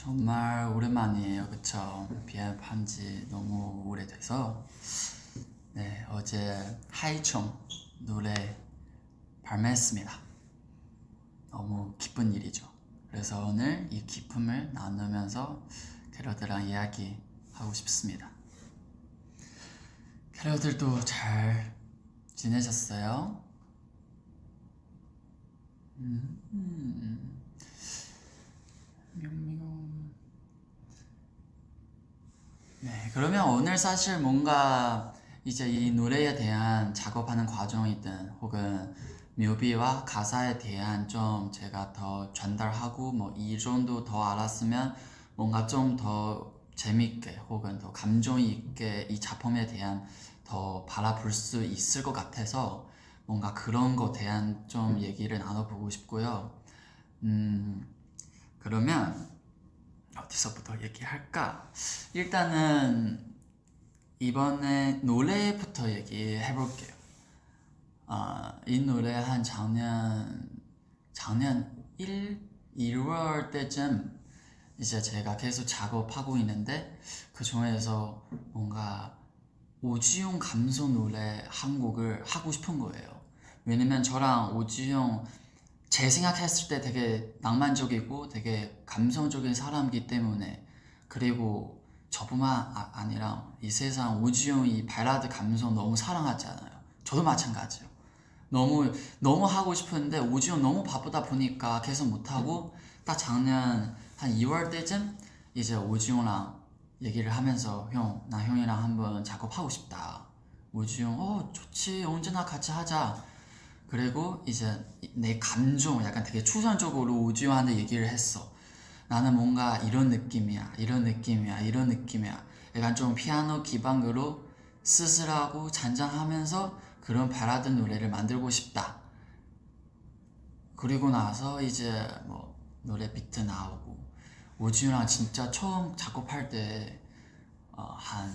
정말 오랜만이에요. 그쵸? 비앱한 지 너무 오래돼서 네, 어제 하이총 노래 발매했습니다. 너무 기쁜 일이죠. 그래서 오늘 이 기쁨을 나누면서 캐럿들랑 이야기하고 싶습니다. 캐럿들도 잘 지내셨어요? 네, 그러면 오늘 사실 뭔가 이제 이 노래에 대한 작업하는 과정이든 혹은 뮤비와 가사에 대한 좀 제가 더 전달하고 뭐 이 정도 더 알았으면 뭔가 좀 더 재밌게 혹은 더 감정 있게 이 작품에 대한 더 바라볼 수 있을 것 같아서 뭔가 그런 거 대한 좀 얘기를 나눠보고 싶고요. 그러면 어디서부터 얘기할까? 일단은 이번에 노래부터 얘기해 볼게요. 이 노래 한 작년 1월 때쯤 이제 제가 계속 작업하고 있는데 그 중에서 뭔가 오지용 감성 노래 한 곡을 하고 싶은 거예요. 왜냐면 저랑 오지용 제 생각했을 때 되게 낭만적이고 되게 감성적인 사람이기 때문에 그리고 저뿐만 아니라 이 세상 오지용이 발라드 감성 너무 사랑하잖아요. 저도 마찬가지예요. 너무 하고 싶었는데 오지용 너무 바쁘다 보니까 계속 못하고 딱 작년 한 2월 때쯤 이제 오지용랑 얘기를 하면서 나 형이랑 한번 작업하고 싶다. 오지용 좋지 언제나 같이 하자. 그리고 이제 내 감정 약간 되게 추상적으로 우주한테 얘기를 했어. 나는 뭔가 이런 느낌이야, 이런 느낌이야, 이런 느낌이야. 약간 좀 피아노 기반으로 쓸쓸하고 잔잔하면서 그런 발라드 노래를 만들고 싶다. 그리고 나서 이제 뭐 노래 비트 나오고 우주랑 진짜 처음 작업할 때 한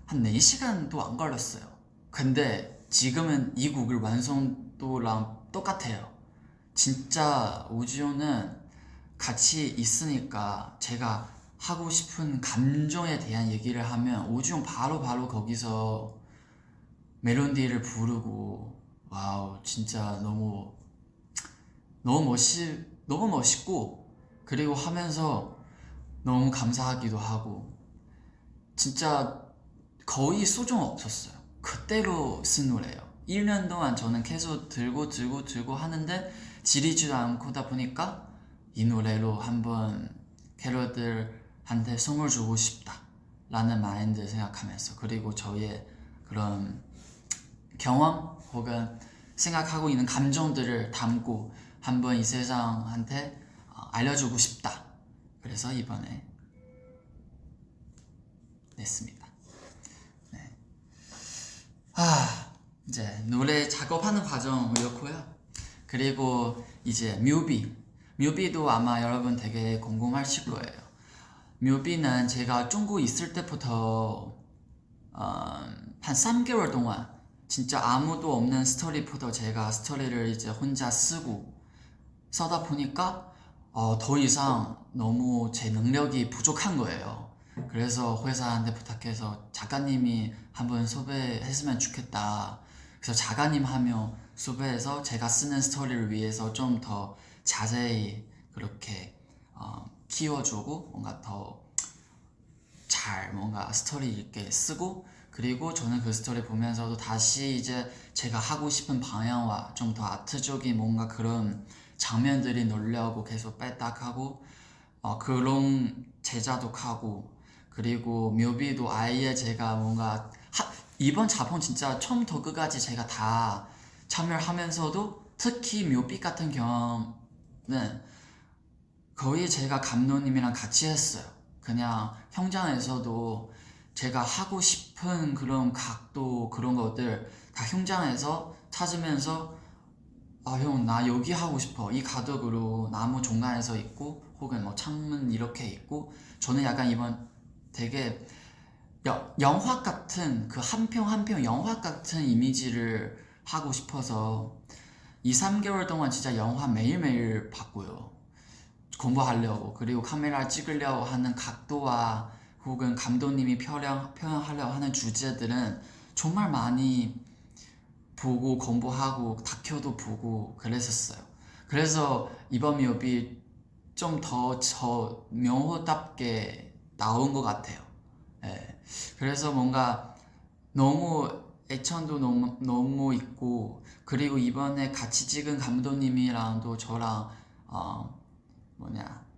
4시간도 안 걸렸어요. 근데 지금은 이 곡을 완성도랑 똑같아요. 진짜 우지호는 같이 있으니까 제가 하고 싶은 감정에 대한 얘기를 하면 우지호 바로 거기서 멜로디를 부르고 와우 진짜 너무 멋있고 그리고 하면서 너무 감사하기도 하고 진짜 거의 소종 없었어요. 그대로 쓴 노래예요. 1년 동안 저는 계속 들고 하는데 지리지도 않고다 보니까 이 노래로 한번 캐럿들한테 선물 주고 싶다 라는 마인드 생각하면서 그리고 저의 그런 경험 혹은 생각하고 있는 감정들을 담고 한번 이 세상한테 알려주고 싶다. 그래서 이번에 냈습니다. 이제 노래 작업하는 과정이었고요. 그리고 이제 뮤비도 아마 여러분 되게 궁금하실 거예요. 뮤비는 제가 중국 있을 때부터 한 3개월 동안 진짜 아무도 없는 스토리부터 제가 스토리를 이제 혼자 써다 보니까 더 이상 너무 제 능력이 부족한 거예요. 그래서 회사한테 부탁해서 작가님이 한번 섭외했으면 좋겠다. 그래서 작가님 하며 섭외해서 제가 쓰는 스토리를 위해서 좀 더 자세히 그렇게 키워주고 뭔가 더 잘 뭔가 스토리 있게 쓰고 그리고 저는 그 스토리 보면서도 다시 이제 제가 하고 싶은 방향과 좀 더 아트적인 뭔가 그런 장면들이 넣으려고 계속 빼딱하고 그런 제작도 하고 그리고 뮤비도 아예 제가 뭔가 이번 작품 진짜 처음부터 끝까지 제가 다 참여하면서도 특히 뮤비 같은 경우는 거의 제가 감독님이랑 같이 했어요. 그냥 현장에서도 제가 하고 싶은 그런 각도 그런 것들 다 현장에서 찾으면서 형, 나 여기 하고 싶어. 이 가덕으로 나무 중간에서 있고, 혹은 뭐 창문 이렇게 있고, 저는 약간 이번 되게 영화 같은 그 한 편 한 편 영화 같은 이미지를 하고 싶어서 2, 3개월 동안 진짜 영화 매일매일 봤고요. 공부하려고 그리고 카메라 찍으려고 하는 각도와 혹은 감독님이 표현하려고 하는 주제들은 정말 많이 보고 공부하고 다큐도 보고 그랬었어요. 그래서 이번 뮤비 좀 더 저 명호답게 나온 것 같아요. 예. 그래서 뭔가 너무 애천도 너무 있고 그리고 이번에 같이 찍은 감독님이랑도 저랑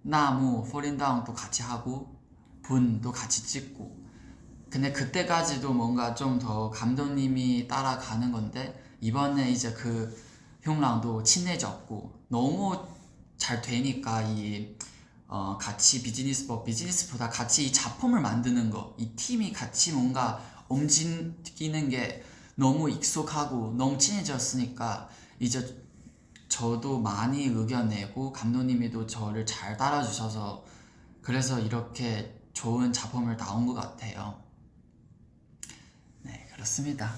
나무 폴린다운도 같이 하고 분도 같이 찍고 근데 그때까지도 뭔가 좀 더 감독님이 따라가는 건데 이번에 이제 그 형랑도 친해졌고 너무 잘 되니까 같이 비즈니스보다 같이 이 작품을 만드는 거 이 팀이 같이 뭔가 움직이는 게 너무 익숙하고 너무 친해졌으니까 이제 저도 많이 의견 내고 감독님이도 저를 잘 따라주셔서 그래서 이렇게 좋은 작품을 나온 것 같아요. 네, 그렇습니다.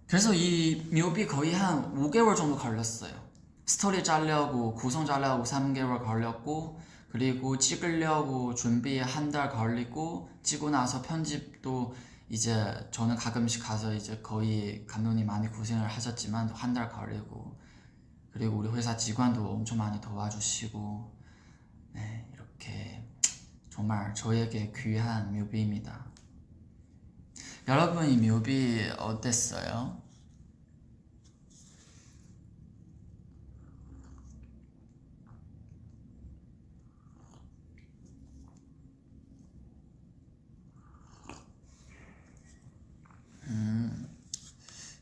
그래서 이 뮤비 거의 한 5개월 정도 걸렸어요. 스토리 짜려고 구성 짜려고 3개월 걸렸고 그리고 찍으려고 준비 한 달 걸리고 찍고 나서 편집도 이제 저는 가끔씩 가서 이제 거의 감독님 많이 고생을 하셨지만 한 달 걸리고 그리고 우리 회사 직원도 엄청 많이 도와주시고 네 이렇게 정말 저에게 귀한 뮤비입니다. 여러분 이 뮤비 어땠어요?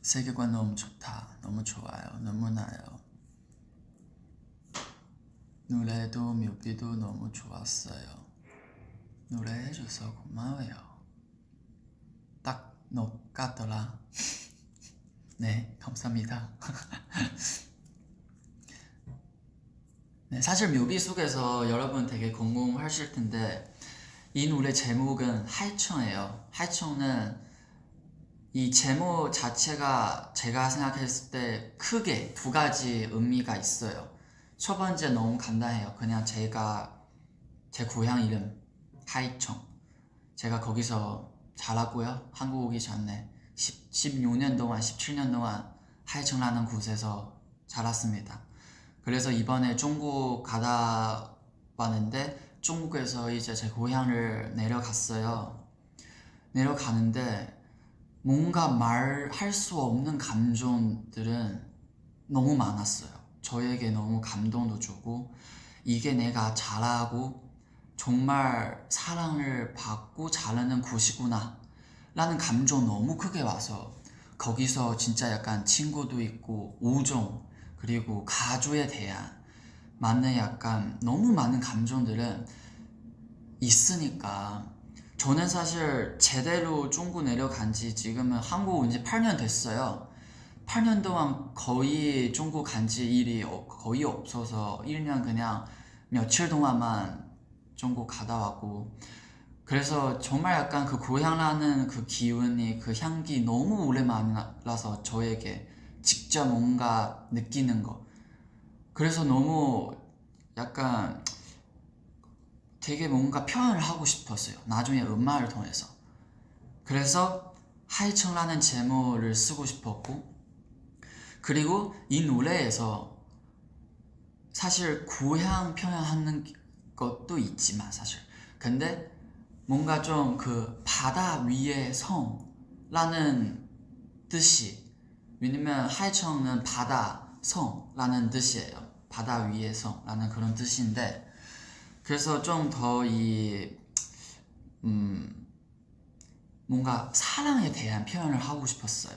세계관 너무 좋다. 너무 좋아요. 너무나요. 노래도 뮤비도 너무 좋았어요. 노래해줘서 고마워요. 딱 너 같더라. 네, 감사합니다. 네, 사실 뮤비 속에서 여러분 되게 궁금하실 텐데 이 노래 제목은 하이청이에요. 하이청은 이 제목 자체가 제가 생각했을 때 크게 두 가지 의미가 있어요. 첫 번째 너무 간단해요. 그냥 제 고향 이름 하이청. 제가 거기서 자랐고요. 한국 오기 전에 16년 동안 17년 동안 하이청라는 곳에서 자랐습니다. 그래서 이번에 중국 가다 왔는데 중국에서 이제 제 고향을 내려갔어요. 내려가는데 뭔가 말할 수 없는 감정들은 너무 많았어요. 저에게 너무 감동도 주고 이게 내가 잘하고 정말 사랑을 받고 잘하는 곳이구나 라는 감정 너무 크게 와서 거기서 진짜 약간 친구도 있고 우정 그리고 가족에 대한 많은 약간 너무 많은 감정들은 있으니까 저는 사실 제대로 중국 내려간 지 지금은 한국 온 지 8년 됐어요. 8년 동안 거의 중국 간 지 일이 거의 없어서 1년 그냥 며칠 동안만 중국 가다 왔고 그래서 정말 약간 그 고향라는 그 기운이 그 향기 너무 오랜만이라서 저에게 직접 뭔가 느끼는 거 그래서 너무 약간 되게 뭔가 표현을 하고 싶었어요. 나중에 음악을 통해서. 그래서 하이청라는 제목을 쓰고 싶었고 그리고 이 노래에서 사실 고향 표현하는 것도 있지만 사실 근데 뭔가 좀 그 바다 위의 성라는 뜻이 왜냐면 하이청은 바다 성라는 뜻이에요. 바다 위의 성라는 그런 뜻인데 그래서 좀 더 뭔가 사랑에 대한 표현을 하고 싶었어요.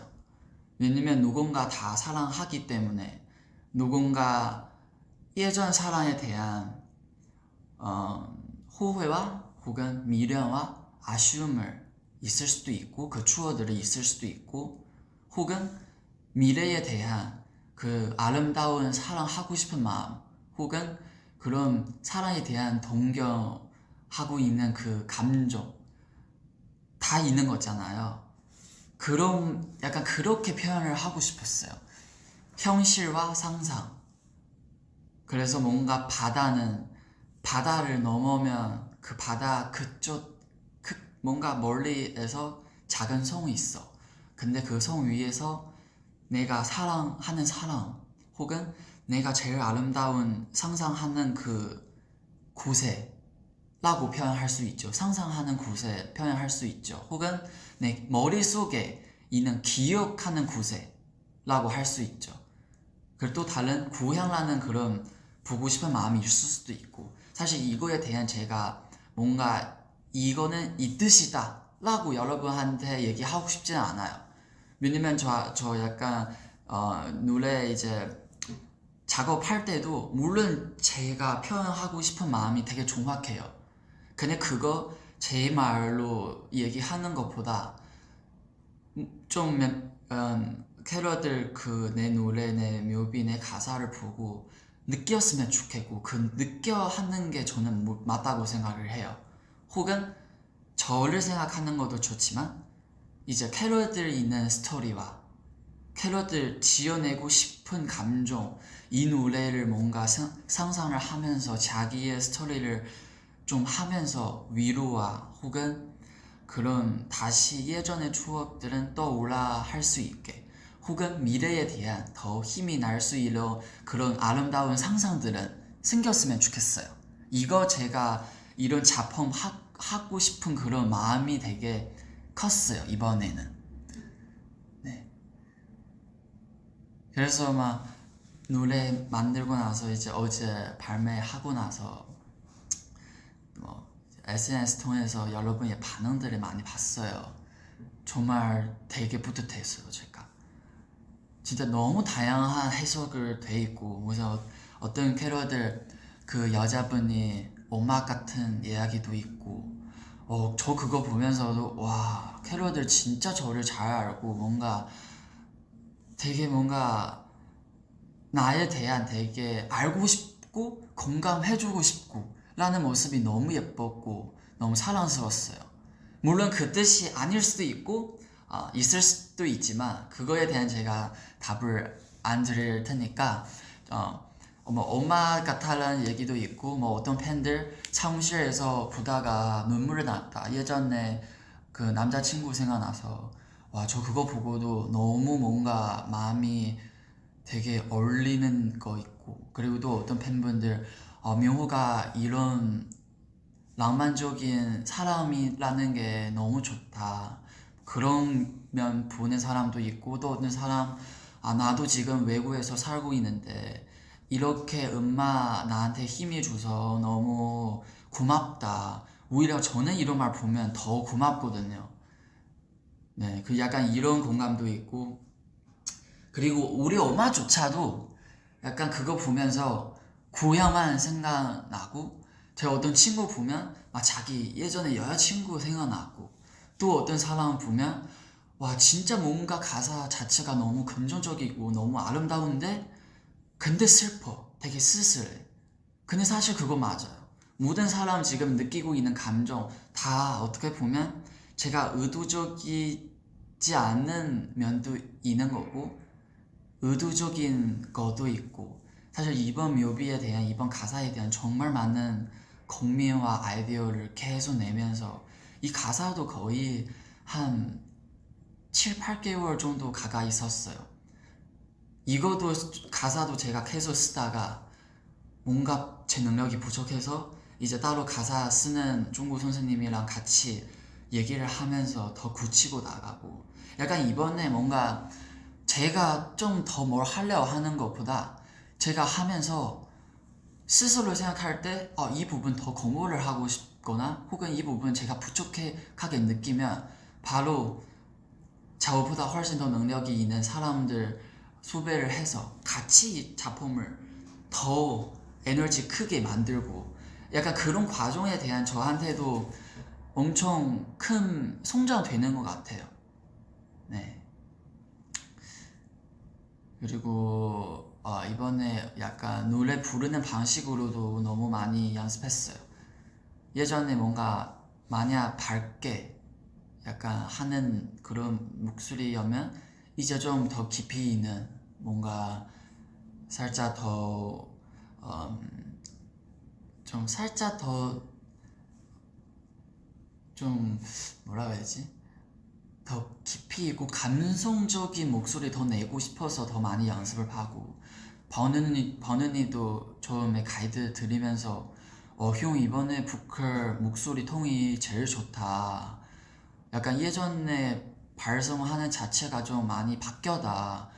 왜냐면 누군가 다 사랑하기 때문에 누군가 예전 사랑에 대한 후회와 혹은 미련과 아쉬움을 있을 수도 있고 그 추억들이 있을 수도 있고 혹은 미래에 대한 그 아름다운 사랑하고 싶은 마음 혹은 그런 사랑에 대한 동경하고 있는 그 감정 다 있는 거잖아요. 그럼 약간 그렇게 표현을 하고 싶었어요. 현실과 상상 그래서 뭔가 바다를 넘으면 그 바다 그쪽 뭔가 멀리에서 작은 성이 있어. 근데 그 성 위에서 내가 사랑하는 사람 혹은 내가 제일 아름다운 상상하는 그 곳에라고 표현할 수 있죠. 상상하는 곳에 표현할 수 있죠. 혹은 내 머릿속에 있는 기억하는 곳에라고 할 수 있죠. 그리고 또 다른 고향라는 그런 보고 싶은 마음이 있을 수도 있고, 사실 이거에 대한 제가 뭔가 이거는 이 뜻이다 라고 여러분한테 얘기하고 싶지는 않아요. 왜냐면 저 약간 노래 이제 작업할 때도 물론 제가 표현하고 싶은 마음이 되게 정확해요. 근데 그거 제 말로 얘기하는 것보다 좀 캐럿들 그 내 노래, 내 묘비, 내 가사를 보고 느꼈으면 좋겠고 그 느껴 하는 게 저는 맞다고 생각을 해요. 혹은 저를 생각하는 것도 좋지만 이제 캐럿들 있는 스토리와 캐럿들 지어내고 싶은 감정, 이 노래를 뭔가 상상을 하면서 자기의 스토리를 좀 하면서 위로와 혹은 그런 다시 예전의 추억들은 떠올라 할 수 있게, 혹은 미래에 대한 더 힘이 날 수 있는 그런 아름다운 상상들은 생겼으면 좋겠어요. 이거 제가 이런 작품 하고 싶은 그런 마음이 되게 컸어요, 이번에는. 네. 그래서 막 노래 만들고 나서 이제 어제 발매하고 나서 뭐 SNS 통해서 여러분의 반응들을 많이 봤어요. 정말 되게 뿌듯했어요, 제가. 진짜 너무 다양한 해석을 돼 있고, 그래서 어떤 캐럿들 그 여자분이 엄마 같은 이야기도 있고, 저 그거 보면서도 와, 캐럿들 진짜 저를 잘 알고 뭔가 되게 뭔가 나에 대한 되게 알고 싶고 공감해주고 싶고 라는 모습이 너무 예뻤고 너무 사랑스러웠어요. 물론 그 뜻이 아닐 수도 있고 있을 수도 있지만 그거에 대한 제가 답을 안 드릴 테니까 뭐 엄마 같다라는 얘기도 있고 뭐 어떤 팬들 사무실에서 보다가 눈물이 났다, 예전에 그 남자친구 생각나서 와, 저 그거 보고도 너무 뭔가 마음이 되게 어울리는 거 있고, 그리고 또 어떤 팬분들 명호가 이런 낭만적인 사람이라는 게 너무 좋다, 그런 면 보는 사람도 있고, 또 어떤 사람 나도 지금 외국에서 살고 있는데 이렇게 엄마 나한테 힘이 줘서 너무 고맙다, 오히려 저는 이런 말 보면 더 고맙거든요. 네, 그 약간 이런 공감도 있고, 그리고 우리 엄마조차도 약간 그거 보면서 고향만 생각나고, 제가 어떤 친구 보면 막 자기 예전에 여자친구 생각나고, 또 어떤 사람 보면 와, 진짜 뭔가 가사 자체가 너무 긍정적이고 너무 아름다운데 근데 슬퍼, 되게 쓸쓸해. 근데 사실 그거 맞아요. 모든 사람 지금 느끼고 있는 감정 다 어떻게 보면 제가 의도적이지 않는 면도 있는 거고 의도적인 것도 있고, 사실 이번 묘비에 대한 이번 가사에 대한 정말 많은 공미와 아이디어를 계속 내면서 이 가사도 거의 한 7, 8개월 정도 가까이 있었어요. 이것도 가사도 제가 계속 쓰다가 뭔가 제 능력이 부족해서 이제 따로 가사 쓰는 중국 선생님이랑 같이 얘기를 하면서 더 굳히고 나가고, 약간 이번에 뭔가 제가 좀 더 뭘 하려고 하는 것보다 제가 하면서 스스로 생각할 때 이 부분 더 공부를 하고 싶거나 혹은 이 부분 제가 부족하게 느끼면 바로 저보다 훨씬 더 능력이 있는 사람들 수배를 해서 같이 이 작품을 더 에너지 크게 만들고, 약간 그런 과정에 대한 저한테도 엄청 큰 성장되는 것 같아요. 네. 그리고 이번에 약간 노래 부르는 방식으로도 너무 많이 연습했어요. 예전에 뭔가 마냥 밝게 약간 하는 그런 목소리였면 이제 좀 더 깊이 있는 뭔가 살짝 더 좀 살짝 더 좀 뭐라 해야지? 더 깊이 있고 감성적인 목소리 더 내고 싶어서 더 많이 연습을 하고 버는이도 처음에 가이드 들으면서 형 이번에 보컬 목소리 톤이 제일 좋다. 약간 예전에 발성하는 자체가 좀 많이 바뀌었다.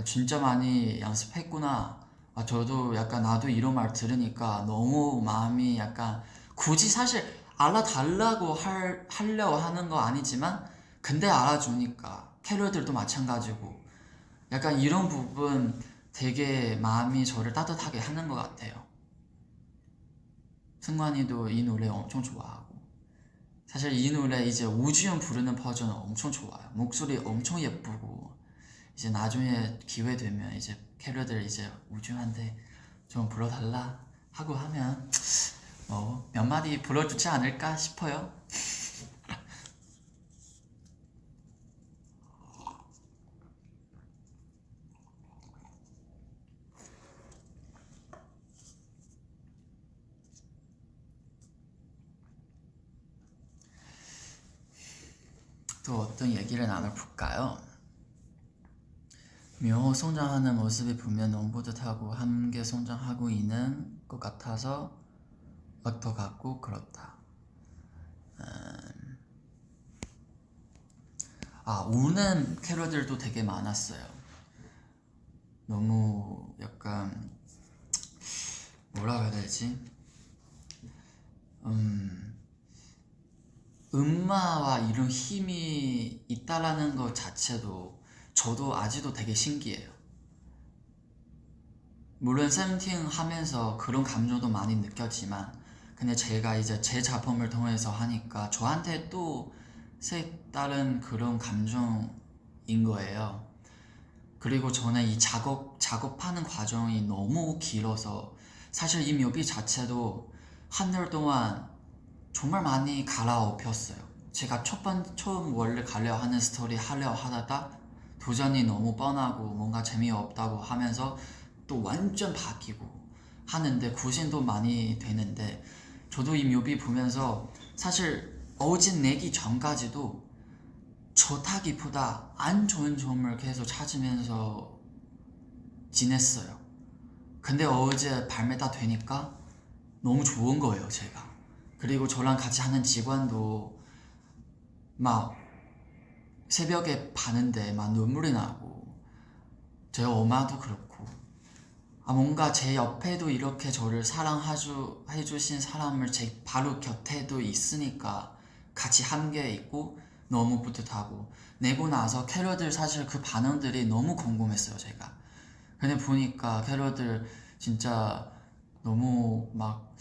진짜 많이 연습했구나. 저도 약간 나도 이런 말 들으니까 너무 마음이 약간 굳이 사실 알아달라고 하려고 하는 거 아니지만 근데 알아주니까 캐롤들도 마찬가지고 약간 이런 부분 되게 마음이 저를 따뜻하게 하는 것 같아요. 승관이도 이 노래 엄청 좋아하고 사실 이 노래 이제 우주연 부르는 버전은 엄청 좋아요. 목소리 엄청 예쁘고 이제 나중에 기회 되면 이제 캐롤들 이제 우주한테 좀 불러달라 하고 하면 몇 마디 불러주지 않을까 싶어요. 또 어떤 얘기를 나눠볼까요? 묘 성장하는 모습이 보면 너무 뿌듯하고 함께 성장하고 있는 것 같아서 더 같고 그렇다. 우는 캐롤들도 되게 많았어요. 너무 약간 뭐라고 해야 되지? 음마와 이런 힘이 있다라는 것 자체도 저도 아직도 되게 신기해요. 물론 세븐틴 하면서 그런 감정도 많이 느꼈지만 근데 제가 이제 제 작품을 통해서 하니까 저한테 또 색다른 그런 감정인 거예요. 그리고 저는 이 작업하는 과정이 너무 길어서 사실 이 뮤비 자체도 한 달 동안 정말 많이 갈아엎혔어요. 제가 처음 원래 가려 하는 스토리 하려 하다가 도전이 너무 뻔하고 뭔가 재미없다고 하면서 또 완전 바뀌고 하는데 고생도 많이 되는데 저도 이 뮤비 보면서 사실 어제 내기 전까지도 좋다기보다 안 좋은 점을 계속 찾으면서 지냈어요. 근데 어제 발매 딱 되니까 너무 좋은 거예요, 제가. 그리고 저랑 같이 하는 직원도 막 새벽에 봤는데 막 눈물이 나고 제 엄마도 그렇고 뭔가 제 옆에도 이렇게 저를 사랑해주신 사람을 제 바로 곁에도 있으니까 같이 함께 있고 너무 뿌듯하고 내고 나서 캐롤들 사실 그 반응들이 너무 궁금했어요 제가. 근데 보니까 캐롤들 진짜 너무 막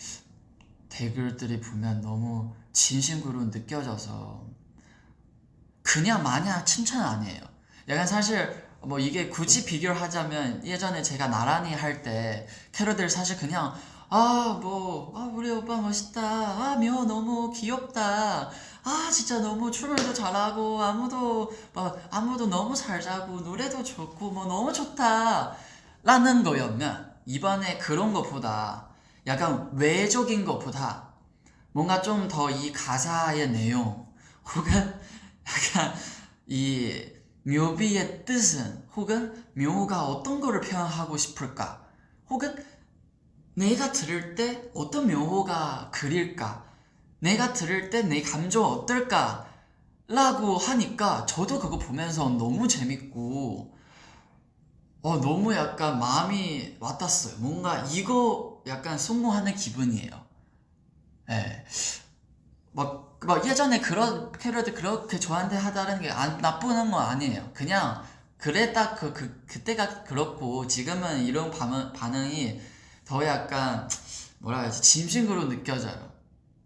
댓글들이 보면 너무 진심으로 느껴져서 그냥 마냥 칭찬 아니에요. 약간 사실 뭐 이게 굳이 비교를 하자면 예전에 제가 나란히 할 때 캐롤들 사실 그냥 우리 오빠 멋있다, 묘 너무 귀엽다, 진짜 너무 춤을도 잘하고 아무도 너무 잘 자고 노래도 좋고 뭐 너무 좋다 라는 거였면 이번에 그런 것보다 약간 외적인 것보다 뭔가 좀 더 이 가사의 내용 혹은 약간 이 묘비의 뜻은 혹은 묘가 어떤 거를 표현하고 싶을까 혹은 내가 들을 때 어떤 묘호가 그릴까 내가 들을 때 내 감정 어떨까 라고 하니까 저도 그거 보면서 너무 재밌고 너무 약간 마음이 와닿았어요. 뭔가 이거 약간 성공하는 기분이에요. 예. 막 예전에 그런 캐롤들 그렇게 저한테 하다는 게 나쁘는 건 아니에요. 그냥 그래 딱 그때가 그렇고 지금은 이런 반응이 더 약간 뭐라 해야지 진심으로 느껴져요.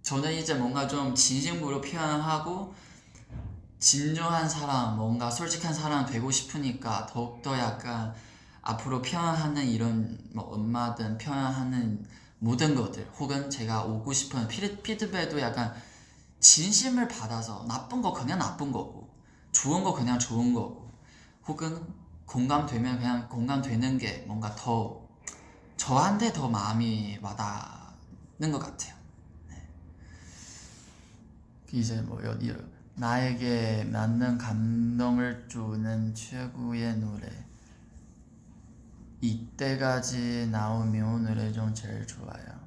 저는 이제 뭔가 좀 진심으로 표현하고 진정한 사람 뭔가 솔직한 사람 되고 싶으니까 더욱더 약간 앞으로 표현하는 이런 뭐 엄마든 표현하는 모든 것들 혹은 제가 오고 싶은 피드백도 약간 진심을 받아서 나쁜 거 그냥 나쁜 거고 좋은 거 그냥 좋은 거고 혹은 공감되면 그냥 공감되는 게 뭔가 더 저한테 더 마음이 와닿는 것 같아요. 네. 이제 뭐 나에게 맞는 감동을 주는 최고의 노래, 이때까지 나오면 노래 중 제일 좋아요.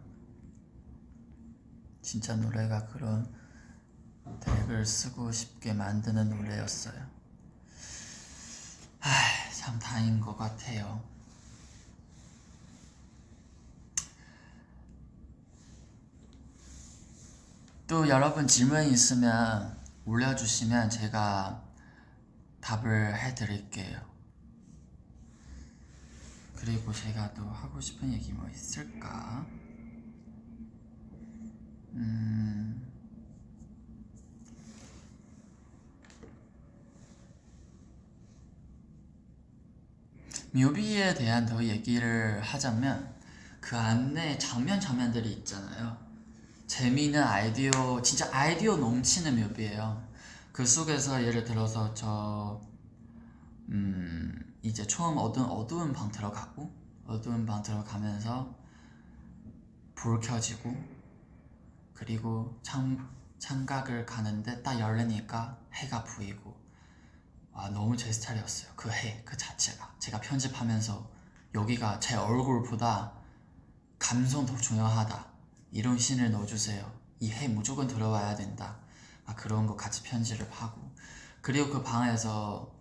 진짜 노래가 그런 덱을 쓰고 싶게 만드는 노래였어요. 참 다행인 것 같아요. 또 여러분 질문 있으면 올려주시면 제가 답을 해드릴게요. 그리고 제가 또 하고 싶은 얘기 뭐 있을까? 뮤비에 대한 더 얘기를 하자면 그 안에 장면들이 있잖아요. 재미있는 아이디어, 진짜 아이디어 넘치는 뮤비예요. 그 속에서 예를 들어서 이제 처음 어두운 방 들어가고, 어두운 방 들어가면서 불 켜지고, 그리고 창각을 가는데 딱 열리니까 해가 보이고, 와, 너무 제 스타일이었어요. 그 해, 그 자체가. 제가 편집하면서 여기가 제 얼굴보다 감성 더 중요하다, 이런 씬을 넣어주세요, 이 해 무조건 들어와야 된다, 그런 거 같이 편집을 하고. 그리고 그 방에서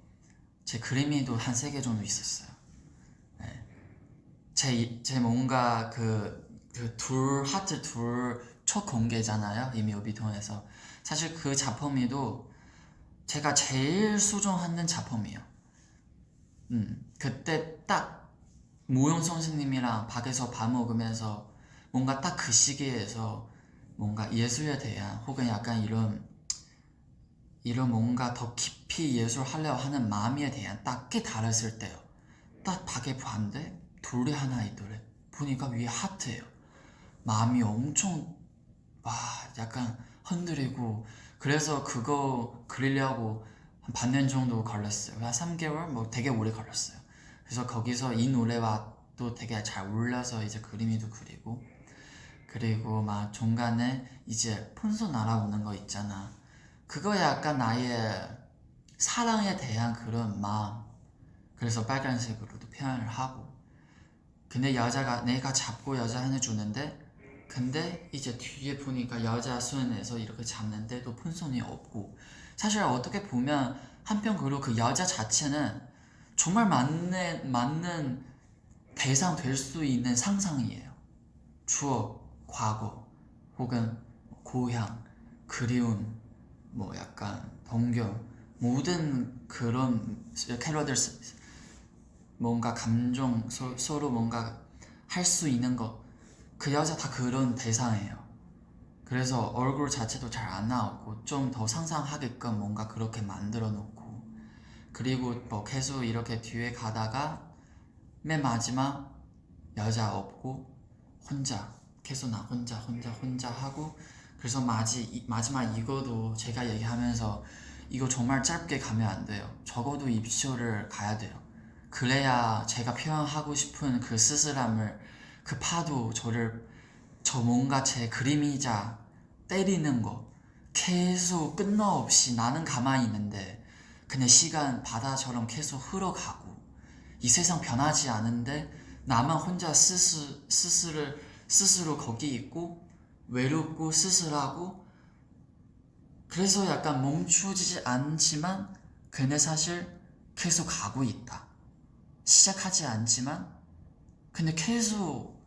제 그림이도 한 3개 정도 있었어요. 네. 제 뭔가 하트 둘 첫 공개잖아요, 이미 오비통에서. 사실 그 작품이도 제가 제일 수정하는 작품이에요. 그때 딱 모영 선생님이랑 밖에서 밥 먹으면서 뭔가 딱 그 시기에서 뭔가 예술에 대한, 혹은 약간 이런 뭔가 더 깊이 예술하려 하는 마음에 대한 딱 깨달았을 때요. 딱 밖에 봤는데 둘이 하나 있더래. 보니까 위에 하트예요. 마음이 엄청 약간 흔들리고, 그래서 그거 그리려고 한 반년 정도 걸렸어요. 한 3개월? 뭐 되게 오래 걸렸어요. 그래서 거기서 이 노래와 또 되게 잘 어울려서 이제 그림이도 그리고, 그리고 막 중간에 이제 풍선 날아오는 거 있잖아. 그거 약간 나의 사랑에 대한 그런 마음, 그래서 빨간색으로도 표현을 하고. 근데 내가 잡고 여자 하나 주는데, 근데 이제 뒤에 보니까 여자 손에서 이렇게 잡는데 또 풍선이 없고. 사실 어떻게 보면 한편으로 그 여자 자체는 정말 맞는 대상 될 수 있는 상상이에요. 추억, 과거, 혹은 고향, 그리움, 뭐 약간 동경, 모든 그런 캐럿들, 뭔가 감정, 서로 뭔가 할 수 있는 것, 그 여자 다 그런 대상이에요. 그래서 얼굴 자체도 잘 안 나오고 좀 더 상상하게끔 뭔가 그렇게 만들어 놓고, 그리고 뭐 계속 이렇게 뒤에 가다가 맨 마지막 여자 없고 혼자, 계속 나 혼자 하고. 그래서 마지막 이거도 제가 얘기하면서 이거 정말 짧게 가면 안 돼요. 적어도 입쇼를 가야 돼요. 그래야 제가 표현하고 싶은 그 쓸쓸함을, 그 파도, 저 뭔가 제 그림이자 때리는 거, 계속 끝없이 나는 가만히 있는데 근데 시간 바다처럼 계속 흘러가고, 이 세상 변하지 않은데 나만 혼자 스스로 거기 있고 외롭고 쓸쓸하고. 그래서 약간 멈추지 않지만 근데 사실 계속 가고 있다. 시작하지 않지만 근데 계속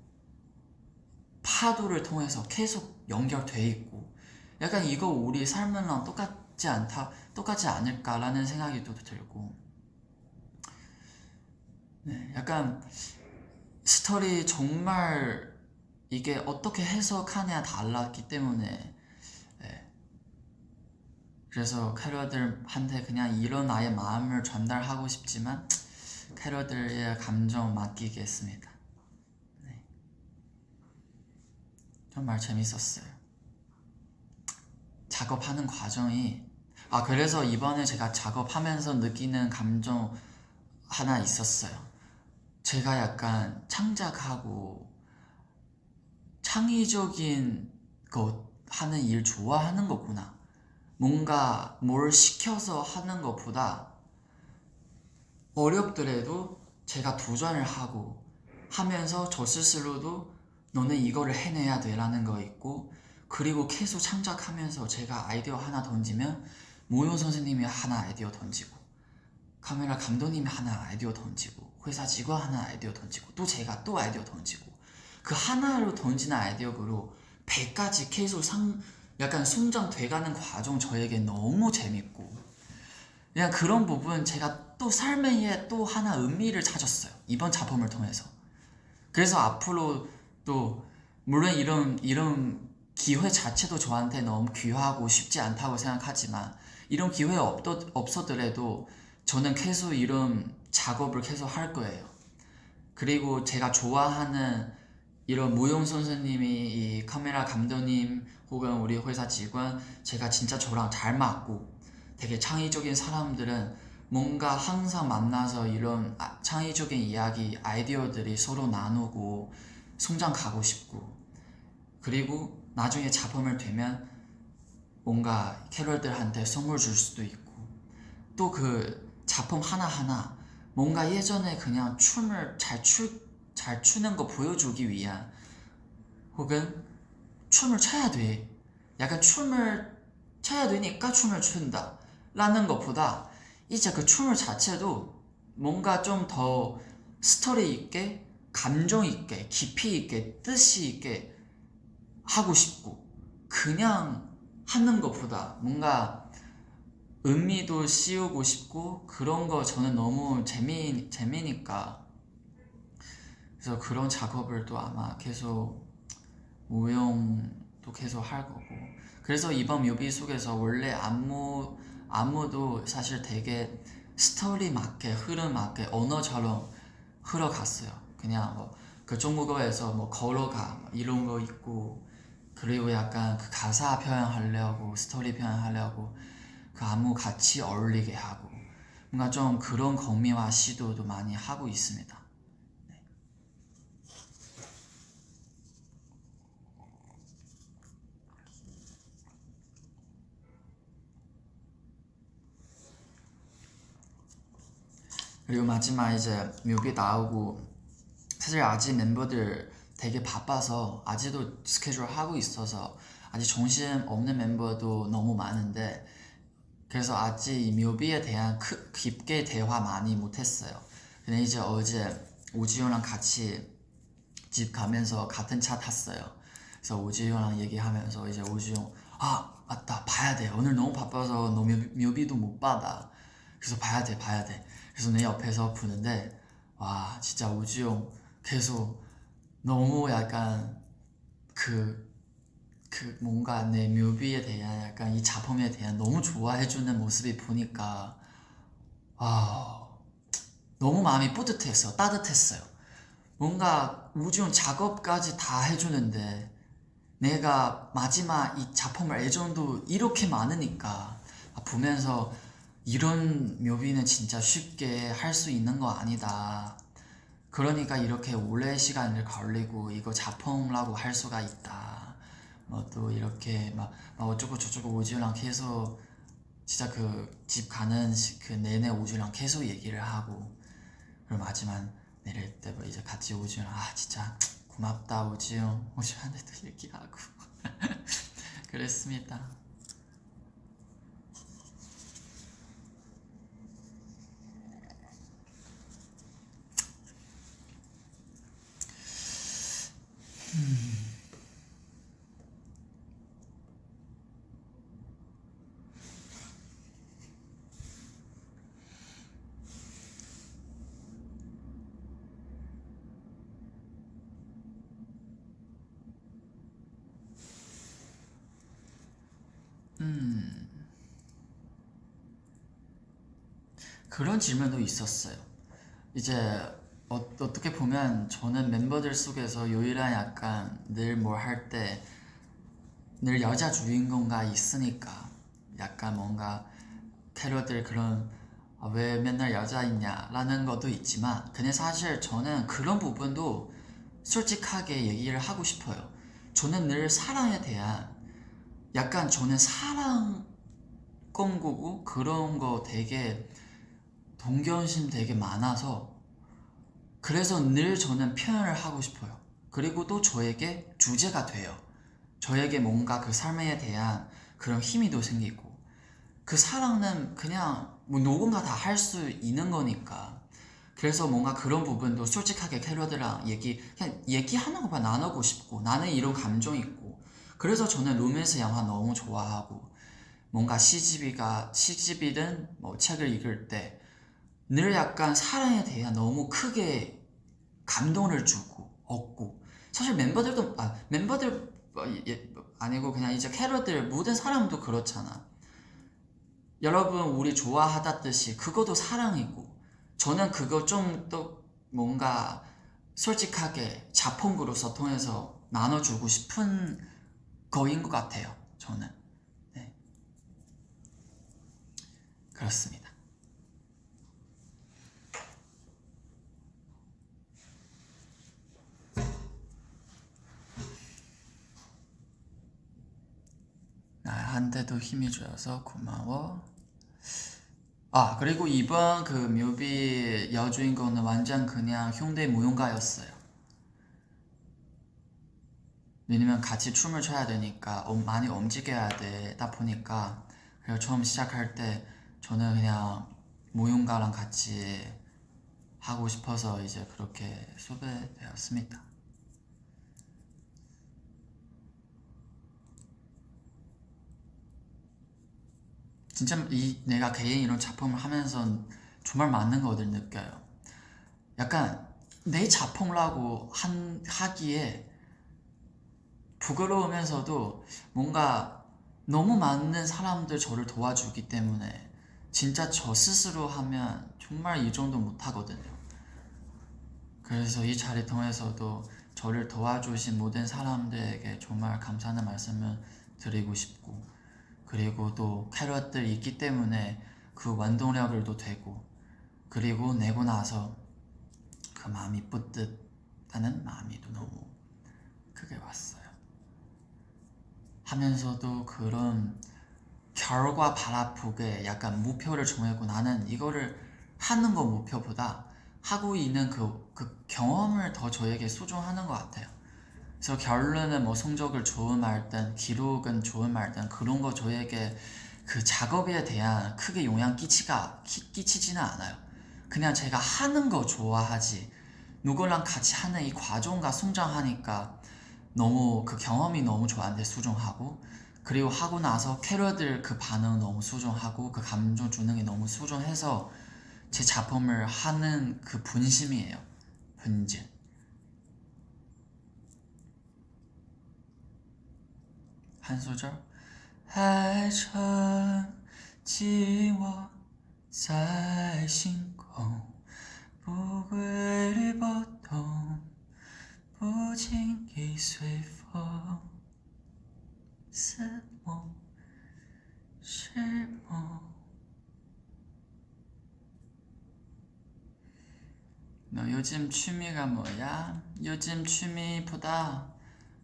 파도를 통해서 계속 연결돼 있고. 약간 이거 우리 삶이랑 똑같지 않을까라는 생각이 또 들고. 네, 약간 스토리 정말 이게 어떻게 해석하느냐 달랐기 때문에. 네. 그래서 캐럿들한테 그냥 이런 나의 마음을 전달하고 싶지만 캐럿들의 감정 맡기겠습니다. 네. 정말 재밌었어요. 작업하는 과정이. 그래서 이번에 제가 작업하면서 느끼는 감정 하나 있었어요. 제가 약간 창작하고 창의적인 것 하는 일 좋아하는 거구나. 뭔가 뭘 시켜서 하는 것보다 어렵더라도 제가 도전을 하고 하면서 저 스스로도 너는 이거를 해내야 돼 라는 거 있고, 그리고 계속 창작하면서 제가 아이디어 하나 던지면 모용 선생님이 하나 아이디어 던지고, 카메라 감독님이 하나 아이디어 던지고, 회사 직원 하나 아이디어 던지고, 또 제가 또 아이디어 던지고, 그 하나로 던지는 아이디어로 100가지 계속 약간 성장돼가는 과정 저에게 너무 재밌고, 그냥 그런 부분 제가 또 삶에 또 하나 의미를 찾았어요, 이번 작품을 통해서. 그래서 앞으로 또 물론 이런 기회 자체도 저한테 너무 귀하고 쉽지 않다고 생각하지만, 이런 기회 없었더라도 저는 계속 이런 작업을 계속 할 거예요. 그리고 제가 좋아하는 이런 무용 선생님이 이 카메라 감독님 혹은 우리 회사 직원, 제가 진짜 저랑 잘 맞고 되게 창의적인 사람들은 뭔가 항상 만나서 이런 창의적인 이야기, 아이디어들이 서로 나누고 성장 가고 싶고, 그리고 나중에 작품을 되면 뭔가 캐럴들한테 선물 줄 수도 있고, 또 그 작품 하나하나 뭔가 예전에 그냥 춤을 잘 추는 거 보여주기 위한, 혹은 춤을 춰야 돼, 약간 춤을 춰야 되니까 춤을 춘다 라는 것보다 이제 그 춤을 자체도 뭔가 좀 더 스토리 있게, 감정 있게, 깊이 있게, 뜻이 있게 하고 싶고, 그냥 하는 것보다 뭔가 의미도 씌우고 싶고, 그런 거 저는 너무 재미니까. 그래서 그런 작업을 또 아마 계속 무용도 계속 할 거고. 그래서 이번 뮤비 속에서 원래 안무도 사실 되게 스토리 맞게, 흐름 맞게 언어처럼 흘러갔어요. 그냥 뭐 그 중국어에서 뭐 걸어가 뭐 이런 거 있고, 그리고 약간 그 가사 표현하려고, 스토리 표현하려고 그 안무 같이 어울리게 하고, 뭔가 좀 그런 거미와 시도도 많이 하고 있습니다. 그리고 마지막 이제 뮤비 나오고, 사실 아직 멤버들 되게 바빠서 아직도 스케줄 하고 있어서 아직 정신 없는 멤버도 너무 많은데, 그래서 아직 이 뮤비에 대한 깊게 대화 많이 못했어요. 근데 이제 어제 오지효랑 같이 집 가면서 같은 차 탔어요. 그래서 오지효랑 얘기하면서 이제 오지효, 아 맞다, 봐야 돼, 오늘 너무 바빠서 너 뮤비도 못 받아, 그래서 봐야 돼. 그래서 내 옆에서 보는데, 와 진짜 오지효 계속 너무 약간 그 뭔가 내 뮤비에 대한, 약간 이 작품에 대한 너무 좋아해주는 모습이 보니까, 와 너무 마음이 뿌듯했어, 따뜻했어요. 뭔가 우지훈 작업까지 다 해주는데 내가 마지막 이 작품을 애정도 이렇게 많으니까 보면서, 이런 뮤비는 진짜 쉽게 할 수 있는 거 아니다, 그러니까 이렇게 오래 시간을 걸리고 이거 작품이라고 할 수가 있다, 뭐 또 이렇게 막 어쩌고 저쩌고 오지우랑 계속 진짜 그 집 가는 그 내내 오지우랑 계속 얘기를 하고, 그리고 마지막 내릴 때 뭐 이제 같이 오지우랑, 아 진짜 고맙다 오지우한테도 얘기하고 그랬습니다. 그런 질문도 있었어요. 이제 어떻게 보면 저는 멤버들 속에서 유일한 약간 늘 뭘 할 때 늘 여자 주인공가 있으니까, 약간 뭔가 캐럿들 그런 왜 맨날 여자 있냐라는 것도 있지만 근데 사실 저는 그런 부분도 솔직하게 얘기를 하고 싶어요. 저는 늘 사랑에 대한 약간 저는 사랑 꿈꾸고 그런 거 되게 동경심 되게 많아서 그래서 늘 저는 표현을 하고 싶어요. 그리고 또 저에게 주제가 돼요. 저에게 뭔가 그 삶에 대한 그런 힘이 또 생기고 그 사랑은 그냥 뭐 누군가 다 할 수 있는 거니까 그래서 뭔가 그런 부분도 솔직하게 캐럿이랑 그냥 얘기하는 것만 나누고 싶고 나는 이런 감정이 있고 그래서 저는 로맨스 영화 너무 좋아하고 뭔가 시집이든 뭐 책을 읽을 때 늘 약간 사랑에 대한 너무 크게 감동을 주고 얻고 사실 멤버들 아니고 그냥 이제 캐럿들 모든 사람도 그렇잖아. 여러분 우리 좋아하다듯이 그것도 사랑이고 저는 그거 좀 또 뭔가 솔직하게 자폰으로서 통해서 나눠주고 싶은 거인 것 같아요. 저는 네 그렇습니다. 나한테도 힘이 줘서 고마워. 그리고 이번 그 뮤비 여주인공은 완전 그냥 흉대 무용가였어요. 왜냐면 같이 춤을 춰야 되니까 많이 움직여야 되다 보니까 그리고 처음 시작할 때 저는 그냥 무용가랑 같이 하고 싶어서 이제 그렇게 섭외되었습니다. 진짜 내가 개인 이런 작품을 하면서 정말 많은 것을 느껴요. 약간 내 작품이라고 하기에 부끄러우면서도 뭔가 너무 많은 사람들 저를 도와주기 때문에 진짜 저 스스로 하면 정말 이 정도 못하거든요. 그래서 이 자리 통해서도 저를 도와주신 모든 사람들에게 정말 감사하는 말씀을 드리고 싶고 그리고 또 캐럿들이 있기 때문에 그 원동력을 또 되고 그리고 내고 나서 그 마음이 뿌듯하는 마음이 또 너무 크게 왔어요. 하면서도 그런 결과 바라보게 약간 목표를 정하고 나는 이거를 하는 거 목표보다 하고 있는 그 경험을 더 저에게 소중하는 것 같아요. 그래서 결론은 뭐 성적을 좋은 말든 기록은 좋은 말든 그런 거 저에게 그 작업에 대한 크게 영향 끼치지는 않아요. 그냥 제가 하는 거 좋아하지 누구랑 같이 하는 이 과정과 성장하니까 너무 그 경험이 너무 저한테 소중하고 그리고 하고 나서 캐럿들 그 반응 너무 소중하고 그 감정 주는 게 너무 소중해서 제 작품을 하는 그 본심이에요. 본질. 한 소절.海城寂寞在星空，不规律波动，不经意随风，似梦是梦。너 요즘 취미가 뭐야? 요즘 취미보다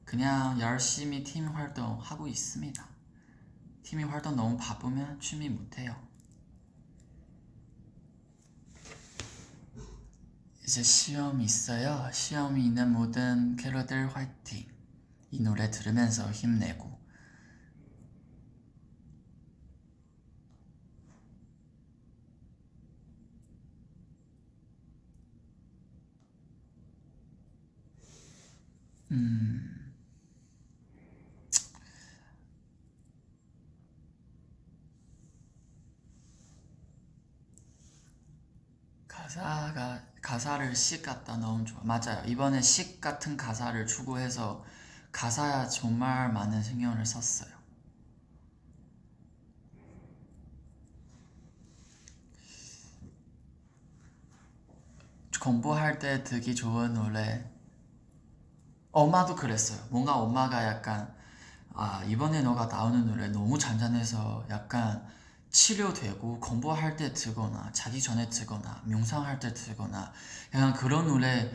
그냥 열심히 팀 활동하고 있습니다. 팀 활동 너무 바쁘면 취미 못해요. 이제 시험 있어요. 시험이 있는 모든 캐럿들 화이팅. 이 노래 들으면서 힘내고 가사를 식 같다 너무 좋아. 맞아요. 이번에 식 같은 가사를 추구해서 가사야 정말 많은 신경을 썼어요. 공부할 때 듣기 좋은 노래. 엄마도 그랬어요. 뭔가 엄마가 약간 이번에 너가 나오는 노래 너무 잔잔해서 약간 치료되고 공부할 때 듣거나 자기 전에 듣거나 명상할 때 듣거나 약간 그런 노래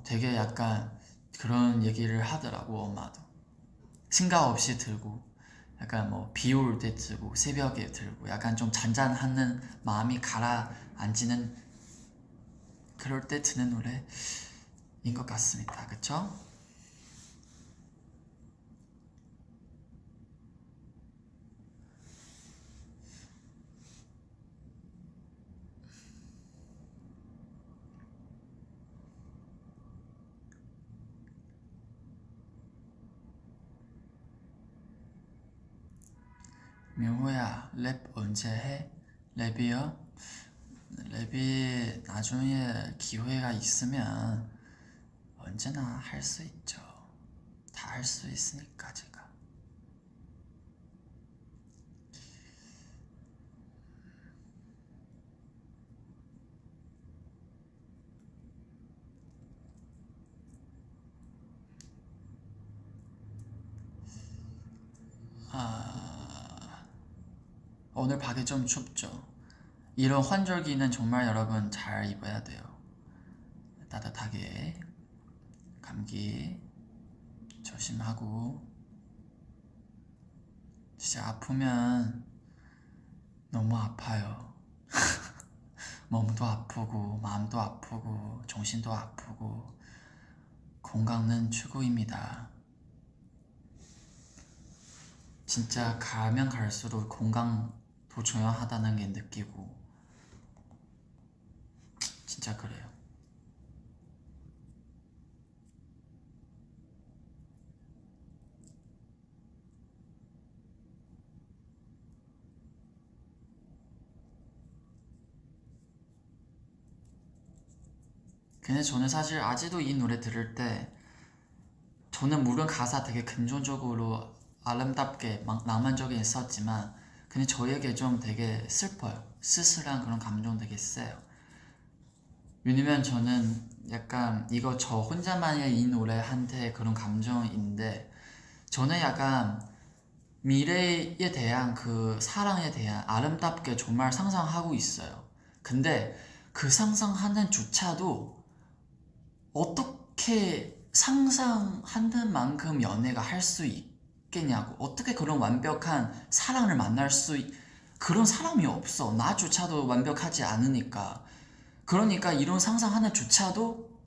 되게 약간 그런 얘기를 하더라고. 엄마도 생각 없이 들고 약간 뭐 비 올 때 들고 새벽에 들고 약간 좀 잔잔하는 마음이 가라앉는 그럴 때 듣는 노래인 것 같습니다. 그쵸? 명호야, 랩 언제 해? 랩이요? 랩이 나중에 기회가 있으면 언제나 할 수 있죠. 다 할 수 있으니까 제가. 오늘 밖에 좀 춥죠. 이런 환절기는 정말 여러분 잘 입어야 돼요. 따뜻하게 감기 조심하고 진짜 아프면 너무 아파요. 몸도 아프고 마음도 아프고 정신도 아프고 건강은 최고입니다. 진짜 가면 갈수록 건강도 중요하다는 게 느끼고 진짜 그래요. 근데 저는 사실 아직도 이 노래 들을 때 저는 물론 가사 되게 긍정적으로 아름답게 낭만적인 있었지만 근데 저에게 좀 되게 슬퍼요. 쓸쓸한 그런 감정 되게 세요. 왜냐면 저는 약간 이거 저 혼자만의 이 노래한테 그런 감정인데 저는 약간 미래에 대한 그 사랑에 대한 아름답게 정말 상상하고 있어요. 근데 그 상상하는 주차도 어떻게 상상하는 만큼 연애가 할 수 있겠냐고. 어떻게 그런 완벽한 사랑을 만날 그런 사람이 없어. 나조차도 완벽하지 않으니까. 그러니까 이런 상상하는 주차도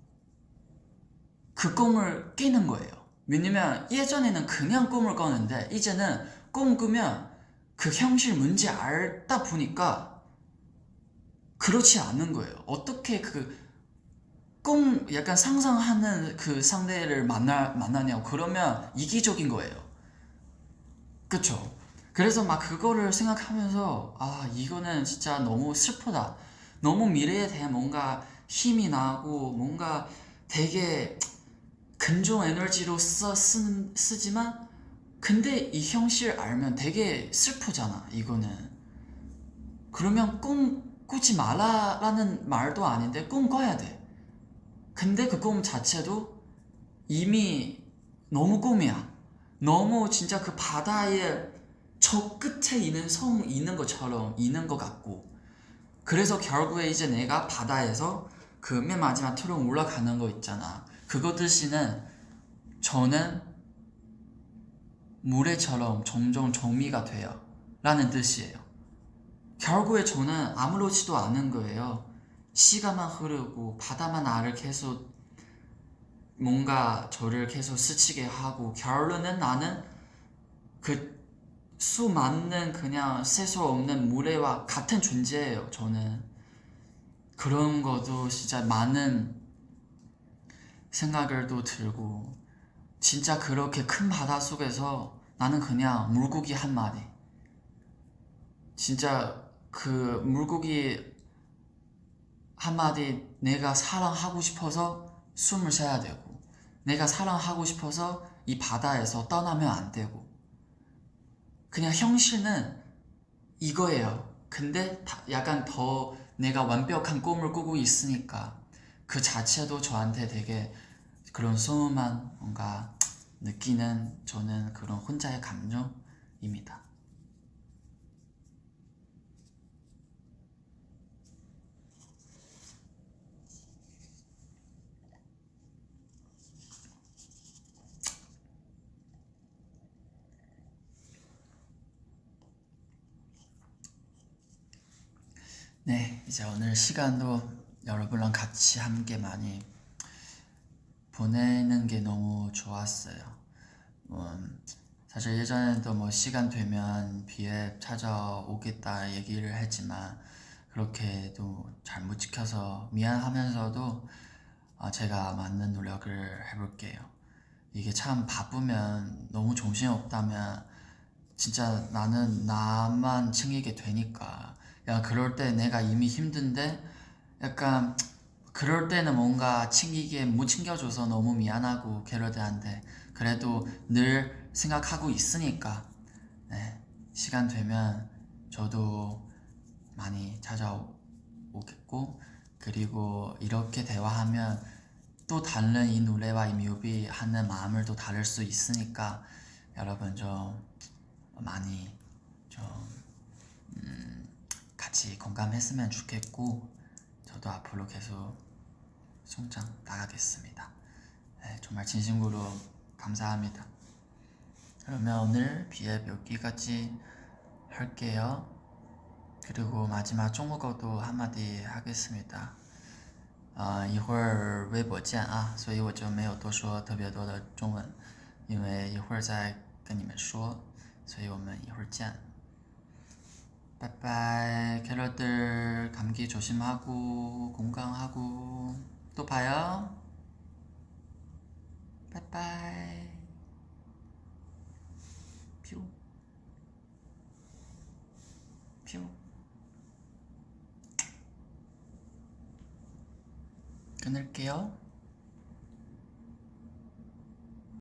그 꿈을 깨는 거예요. 왜냐면 예전에는 그냥 꿈을 꿨는데 이제는 꿈 꾸면 그 현실 문제 알다 보니까 그렇지 않은 거예요. 어떻게 그 꿈 약간 상상하는 그 상대를 만나냐고. 그러면 이기적인 거예요. 그쵸? 그래서 막 그거를 생각하면서 이거는 진짜 너무 슬프다. 너무 미래에 대한 뭔가 힘이 나고 뭔가 되게 긍정 에너지로 쓰지만 근데 이 현실 알면 되게 슬프잖아. 이거는 그러면 꿈 꾸지 마라라는 말도 아닌데 꿈 꿔야 돼. 근데 그 꿈 자체도 이미 너무 꿈이야. 너무 진짜 그 바다의 저 끝에 있는 성 있는 것처럼 있는 것 같고 그래서 결국에 이제 내가 바다에서 그 맨 마지막 트럭 올라가는 거 있잖아. 그거 뜻이는 저는 물에처럼 점점 정미가 돼요 라는 뜻이에요. 결국에 저는 아무렇지도 않은 거예요. 시간만 흐르고 바다만 나를 계속 뭔가 저를 계속 스치게 하고 결론은 나는 그 수많은 그냥 세수 없는 모래와 같은 존재예요. 저는 그런 것도 진짜 많은 생각을 또 들고 진짜 그렇게 큰 바다 속에서 나는 그냥 물고기 한 마리 진짜 그 물고기 한 마디 내가 사랑하고 싶어서 숨을 쉬어야 되고 내가 사랑하고 싶어서 이 바다에서 떠나면 안 되고 그냥 현실은 이거예요. 근데 약간 더 내가 완벽한 꿈을 꾸고 있으니까 그 자체도 저한테 되게 그런 소음한 뭔가 느끼는 저는 그런 혼자의 감정입니다. 네, 이제 오늘 시간도 여러분랑 같이 함께 많이 보내는 게 너무 좋았어요. 사실 예전에도 뭐 시간 되면 비앱 찾아오겠다 얘기를 했지만 그렇게도 잘 못 지켜서 미안하면서도 제가 맞는 노력을 해볼게요. 이게 참 바쁘면 너무 정신이 없다면 진짜 나는 나만 챙기게 되니까 야 그럴 때 내가 이미 힘든데 약간 그럴 때는 뭔가 챙기게 못 챙겨줘서 너무 미안하고 게러드한데 그래도 늘 생각하고 있으니까 네, 시간 되면 저도 많이 찾아오겠고 그리고 이렇게 대화하면 또 다른 이 노래와 이 뮤비 하는 마음을 또 다를 수 있으니까 여러분 좀 많이 좀 같이 공감했으면 좋겠고 저도 앞으로 계속 성장 나가겠습니다. 네, 정말 진심으로 감사합니다. 그러면 오늘 비앱 여기까지 할게요. 그리고 마지막 중국어도 한마디 하겠습니다. 一会儿微博见啊，所以我就没有多说特别多的中文，因为一会儿再跟你们说，所以我们一会儿见。 빠이빠이. 캐럿들 감기 조심하고 건강하고 또 봐요. 빠이빠이. 퓨. 퓨. 끊을게요.